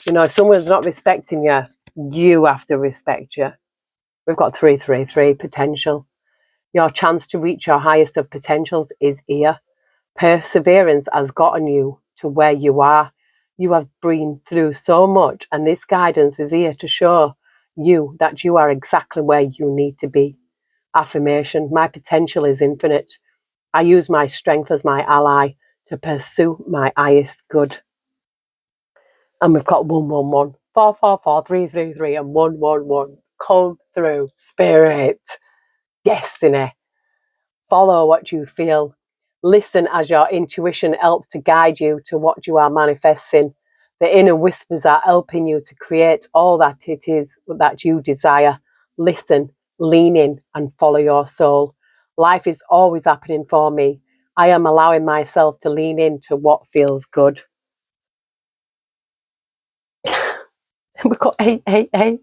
You know, if someone's not respecting you, you have to respect you. We've got 333 potential. Your chance to reach your highest of potentials is here. Perseverance has gotten you to where you are. You have been through so much, and this guidance is here to show you that you are exactly where you need to be. Affirmation: my potential is infinite. I use my strength as my ally to pursue my highest good. And we've got 111, 444, 333, and 111. Come through, spirit, destiny. Follow what you feel. Listen as your intuition helps to guide you to what you are manifesting. The inner whispers are helping you to create all that it is that you desire. Listen, lean in, and follow your soul. Life is always happening for me. I am allowing myself to lean into what feels good. We've got 888.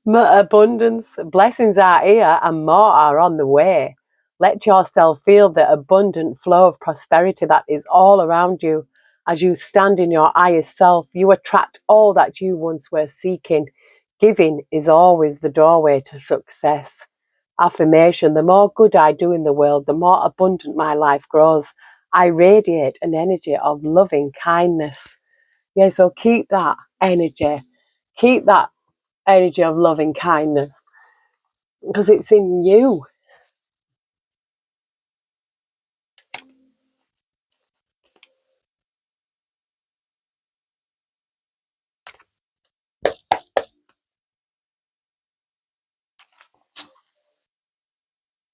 Abundance. Blessings are here and more are on the way. Let yourself feel the abundant flow of prosperity that is all around you. As you stand in your highest self, you attract all that you once were seeking. Giving is always the doorway to success. Affirmation: the more good I do in the world, the more abundant my life grows. I radiate an energy of loving kindness. Yeah, so keep that energy. Keep that energy of loving kindness because it's in you.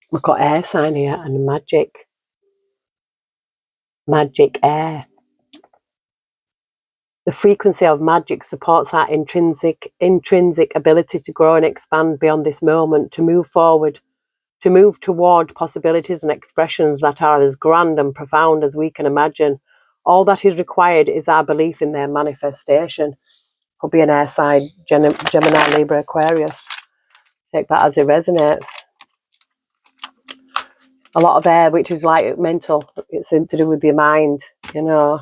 We've got air sign here and magic air. The frequency of magic supports our intrinsic ability to grow and expand beyond this moment, to move forward, to move toward possibilities and expressions that are as grand and profound as we can imagine. All that is required is our belief in their manifestation. Could be an air sign, Gemini, Libra, Aquarius. Take that as it resonates. A lot of air, which is like mental. It's to do with your mind, you know.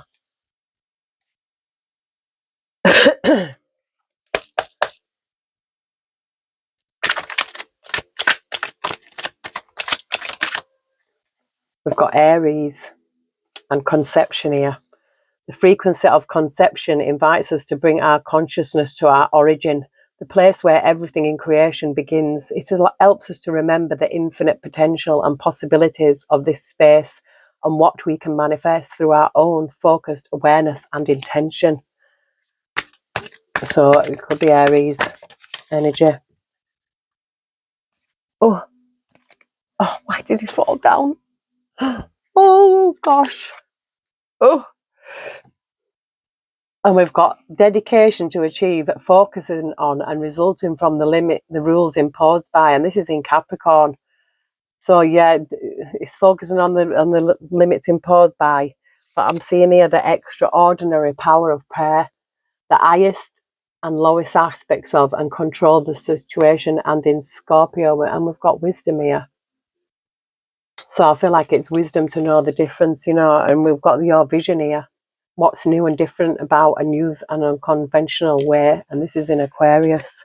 We've got Aries and conception here. The frequency of conception invites us to bring our consciousness to our origin, the place where everything in creation begins. It helps us to remember the infinite potential and possibilities of this space and what we can manifest through our own focused awareness and intention. So it could be Aries energy. Oh, why did he fall down? Oh, gosh. Oh. And we've got dedication to achieve, focusing on and resulting from the rules imposed by, and this is in Capricorn. So yeah, it's focusing on the limits imposed by. But I'm seeing here the extraordinary power of prayer, the highest and lowest aspects of, and control the situation, and in Scorpio, and we've got wisdom here. So I feel like it's wisdom to know the difference, you know, and we've got your vision here. What's new and different about and use an unconventional way, and this is in Aquarius.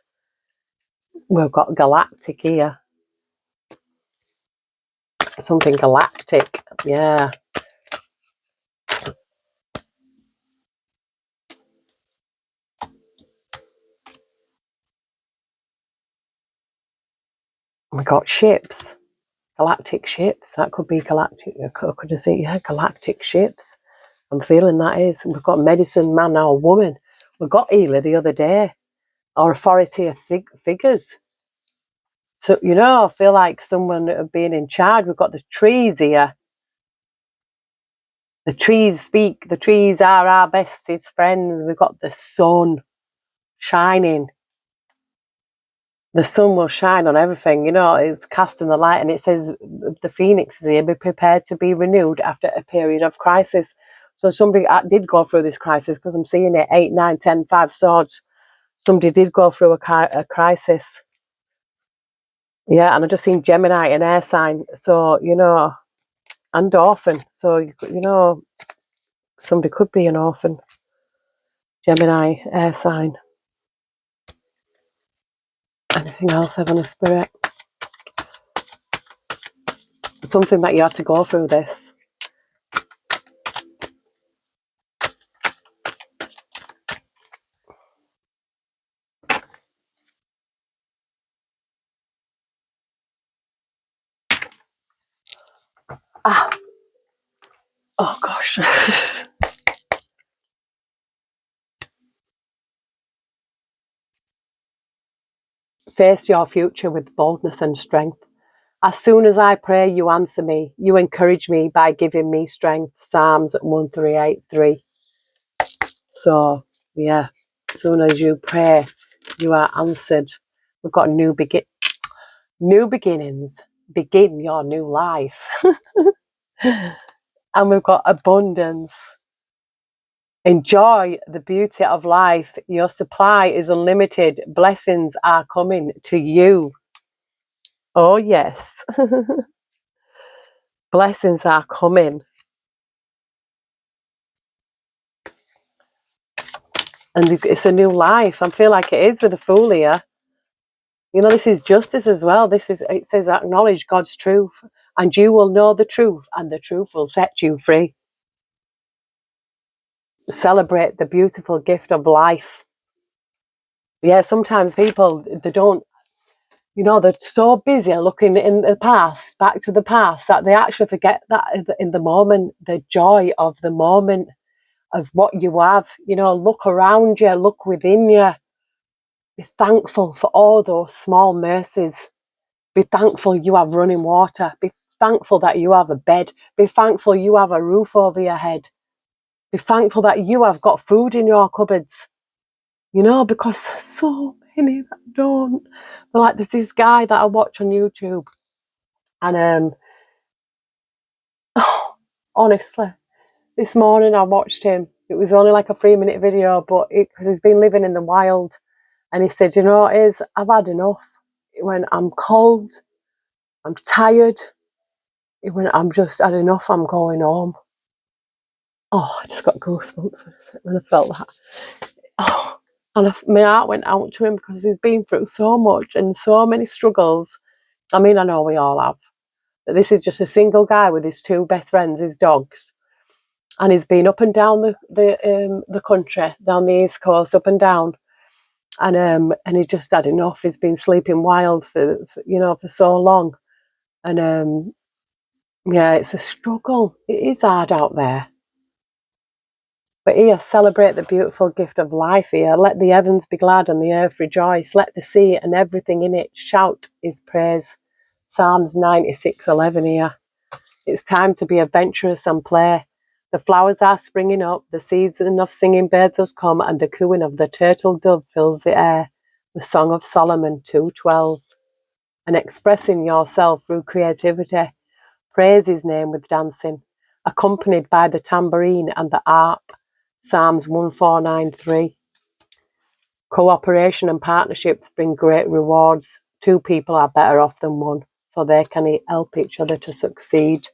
We've got galactic here. Something galactic, yeah. We got ships, galactic ships. That could be galactic. Could I say, yeah, galactic ships. I'm feeling that is. We've got medicine man or woman. We got healer the other day, or authority of figures. So, you know, I feel like someone being in charge. We've got the trees here. The trees speak. The trees are our bestest friends. We've got the sun shining. The sun will shine on everything. You know, it's casting the light. And it says the phoenix is here. Be prepared to be renewed after a period of crisis. So somebody did go through this crisis, because I'm seeing it 8, 9, 10, 5 swords. Somebody did go through a crisis. Yeah, and I just seen Gemini, an air sign. So, you know, and orphan. So, you know, somebody could be an orphan. Gemini, air sign. Anything else, Heavenly Spirit? Something that you had to go through this. Oh, gosh. Face your future with boldness and strength. As soon as I pray, you answer me. You encourage me by giving me strength. Psalms 1383. So, yeah, as soon as you pray, you are answered. We've got new beginnings. Begin your new life. And we've got abundance. Enjoy the beauty of life. Your supply is unlimited. Blessings are coming to you. Oh, yes. Blessings are coming. And it's a new life. I feel like it is with the Fool here. You know, this is justice as well. It says acknowledge God's truth, and you will know the truth, and the truth will set you free. Celebrate the beautiful gift of life. Yeah, sometimes people, they don't, you know, they're so busy looking in the past, back to the past, that they actually forget that in the moment, the joy of the moment, of what you have. You know, look around you, look within you. Be thankful for all those small mercies. Be thankful you have running water. Be thankful that you have a bed. Be thankful you have a roof over your head. Be thankful that you have got food in your cupboards. You know, because there's so many that don't. But like, there's this guy that I watch on YouTube, and oh, honestly, this morning I watched him. It was only like a 3-minute video, but because he's been living in the wild, and he said, you know what it is? I've had enough. When I'm cold, I'm tired. When I'm just had enough, I'm going home. Oh, I just got goosebumps when I felt that. Oh, and my heart went out to him because he's been through so much and so many struggles. I mean, I know we all have. But this is just a single guy with his 2 best friends, his dogs. And he's been up and down the country, down the East Coast, up and down. And he just had enough. He's been sleeping wild for so long. And yeah, it's a struggle. It is hard out there. But here, celebrate the beautiful gift of life here. Let the heavens be glad and the earth rejoice. Let the sea and everything in it shout his praise. Psalms 96:11 here. It's time to be adventurous and play. The flowers are springing up, the season of singing birds has come, and the cooing of the turtle dove fills the air. The Song of Solomon 2:12. And expressing yourself through creativity. Praise his name with dancing, accompanied by the tambourine and the harp. Psalms 1493. Cooperation and partnerships bring great rewards. 2 people are better off than one, for they can help each other to succeed.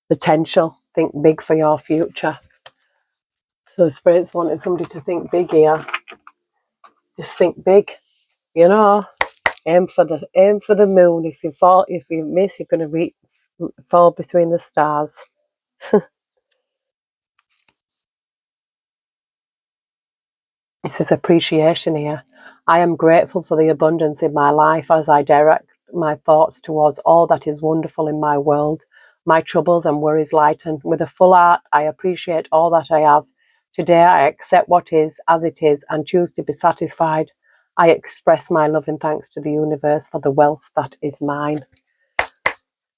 Potential. Think big for your future. So the Spirit's wanting somebody to think big here. Just think big, you know. Aim for the moon. If you miss, you're going to fall between the stars. This is appreciation here. I am grateful for the abundance in my life as I direct my thoughts towards all that is wonderful in my world. My troubles and worries lighten. With a full heart, I appreciate all that I have. Today, I accept what is as it is and choose to be satisfied. I express my love and thanks to the universe for the wealth that is mine.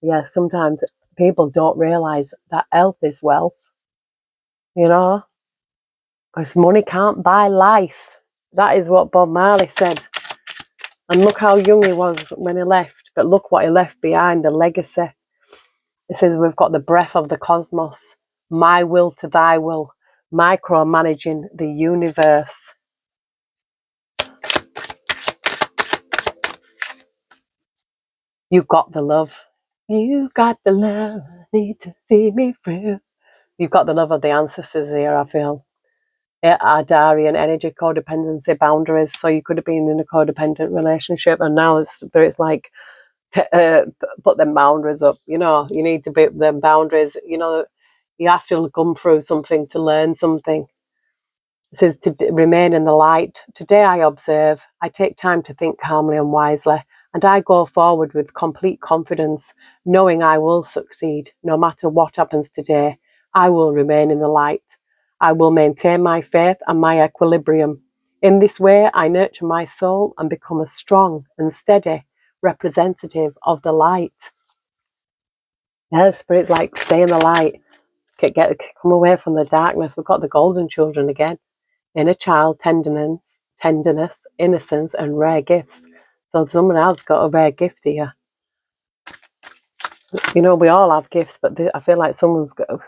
Yes, sometimes people don't realise that health is wealth, you know, because money can't buy life. That is what Bob Marley said. And look how young he was when he left, but look what he left behind, the legacy. It says we've got the breath of the cosmos, my will to thy will, micromanaging the universe. You got the love. You got the love, need to see me through. You've got the love of the ancestors here, I feel. Adarian energy, codependency, boundaries. So you could have been in a codependent relationship, and now it's like, put them boundaries up. You know, you need to put them boundaries. You know, you have to come through something to learn something. It says to remain in the light. Today I observe. I take time to think calmly and wisely, and I go forward with complete confidence, knowing I will succeed. No matter what happens today, I will remain in the light. I will maintain my faith and my equilibrium. In this way, I nurture my soul and become a strong and steady representative of the light. Yeah, the Spirit's like, stay in the light. Come away from the darkness. We've got the golden children again. Inner child, tenderness, innocence, and rare gifts. So someone else got a rare gift here. You know, we all have gifts, but I feel like someone's got a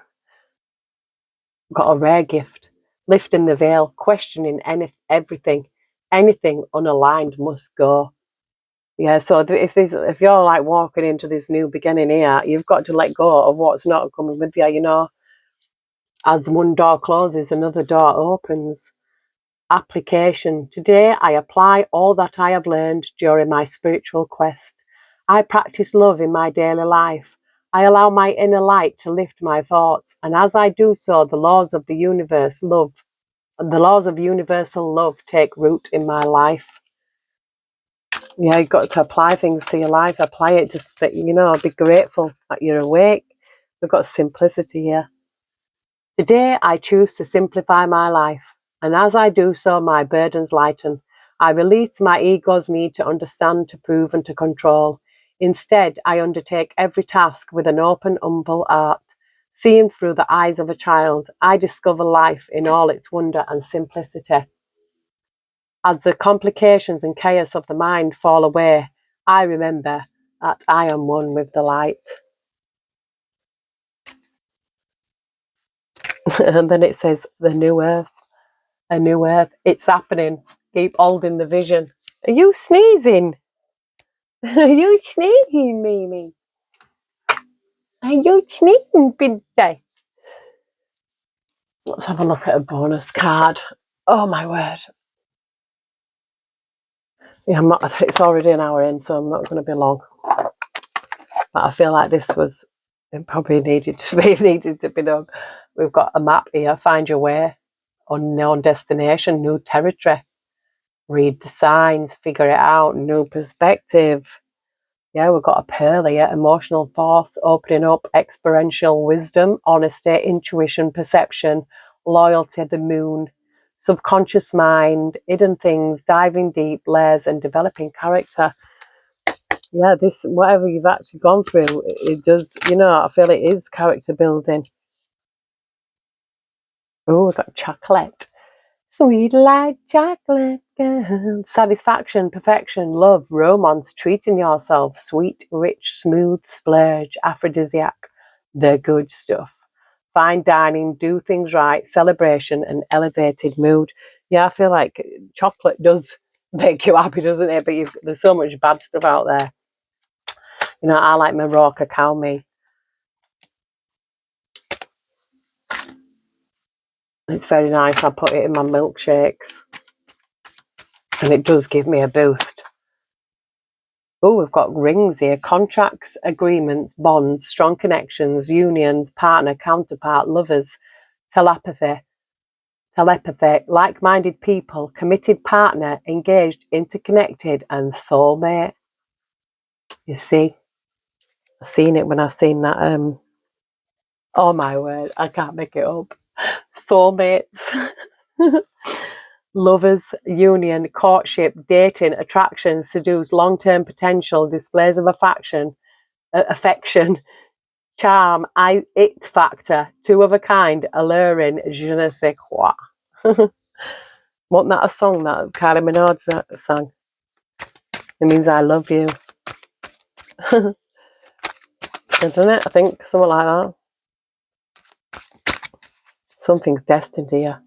rare gift. Lifting the veil, questioning everything. Anything unaligned must go. Yeah, so if you're like walking into this new beginning here, you've got to let go of what's not coming with you, you know. As one door closes, another door opens. Application. Today I apply all that I have learned during my spiritual quest. I practice love in my daily life. I allow my inner light to lift my thoughts, and as I do so, the laws of universal love take root in my life. Yeah, you've got to apply things to your life. Apply it, just that, you know, be grateful that you're awake. We've got simplicity here. Today I choose to simplify my life, and as I do so, my burdens lighten. I release my ego's need to understand, to prove, and to control. Instead, I undertake every task with an open, humble heart. Seeing through the eyes of a child, I discover life in all its wonder and simplicity. As the complications and chaos of the mind fall away, I remember that I am one with the light. And then it says, the new earth, a new earth. It's happening. Keep holding the vision. Are you sneezing? Are you sneezing, Mimi? Are you sneezing, Princess? Let's have a look at a bonus card. Oh, my word. Yeah, it's already an hour in, so I'm not going to be long. But I feel like it probably needed to be done. We've got a map here. Find your way. Unknown destination. New territory. Read the signs. Figure it out. New perspective. Yeah, we've got a pearl here. Emotional force. Opening up. Experiential wisdom. Honesty. Intuition. Perception. Loyalty. The moon. Subconscious mind. Hidden things. Diving deep. Layers and developing character. Yeah, this, whatever you've actually gone through, it does, you know, I feel it is character building. Oh, we've got chocolate. Sweet like chocolate. Satisfaction, perfection, love, romance, treating yourself, sweet, rich, smooth, splurge, aphrodisiac, the good stuff. Fine dining, do things right, celebration, and elevated mood. Yeah, I feel like chocolate does make you happy, doesn't it? But there's so much bad stuff out there. You know, I like my raw cacao, me. It's very nice. I put it in my milkshakes, and it does give me a boost. Oh, we've got rings here. Contracts, agreements, bonds, strong connections, unions, partner, counterpart, lovers, telepathy, like-minded people, committed partner, engaged, interconnected, and soulmate. You see, I seen it when I seen that. Oh my word, I can't make it up. Soulmates. Lovers, union, courtship, dating, attraction, seduce, long-term potential, displays of affection, charm, it factor, two of a kind, alluring, je ne sais quoi. Wasn't that a song that Kylie Minogue sang? It means I love you. Isn't it? I think something like that. Something's destined here.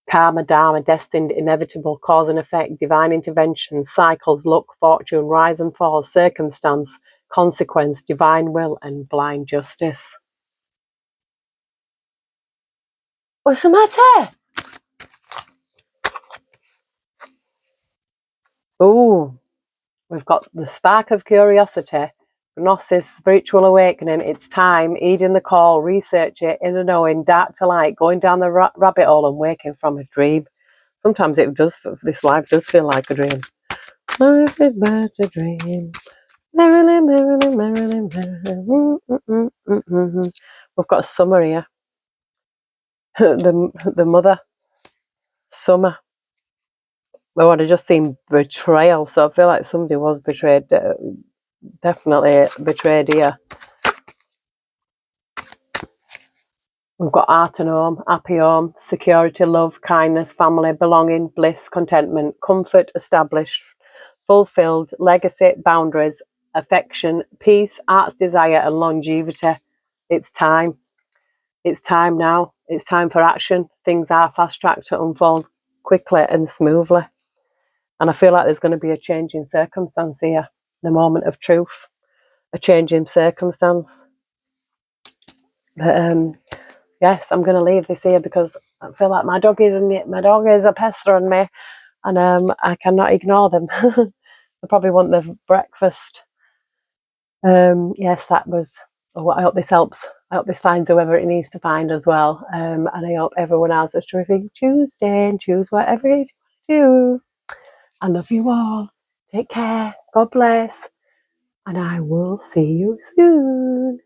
Karma, dharma, destined, inevitable, cause and effect, divine intervention, cycles, luck, fortune, rise and fall, circumstance, consequence, divine will, and blind justice. What's the matter? Oh, we've got the spark of curiosity, gnosis, spiritual awakening. It's time, heeding the call, research it, inner knowing, dark to light, going down the rabbit hole and waking from a dream. Sometimes this life does feel like a dream. Life is but a dream. Merrily, merrily, merrily, merrily. We've got a summer here. the mother, summer. Oh, and I just seen betrayal, so I feel like somebody was betrayed. Definitely betrayed here. We've got art and home, happy home, security, love, kindness, family, belonging, bliss, contentment, comfort, established, fulfilled, legacy, boundaries, affection, peace, art's desire, and longevity. It's time. It's time now. It's time for action. Things are fast-tracked to unfold quickly and smoothly. And I feel like there's going to be a change in circumstance here, the moment of truth, a change in circumstance. But yes, I'm going to leave this here because I feel like my dog is a pestering me, and I cannot ignore them. They probably want their breakfast. Yes, that was. Oh, I hope this helps. I hope this finds whoever it needs to find as well. And I hope everyone has a terrific Tuesday and choose whatever it is you do. I love you all. Take care. God bless. And I will see you soon.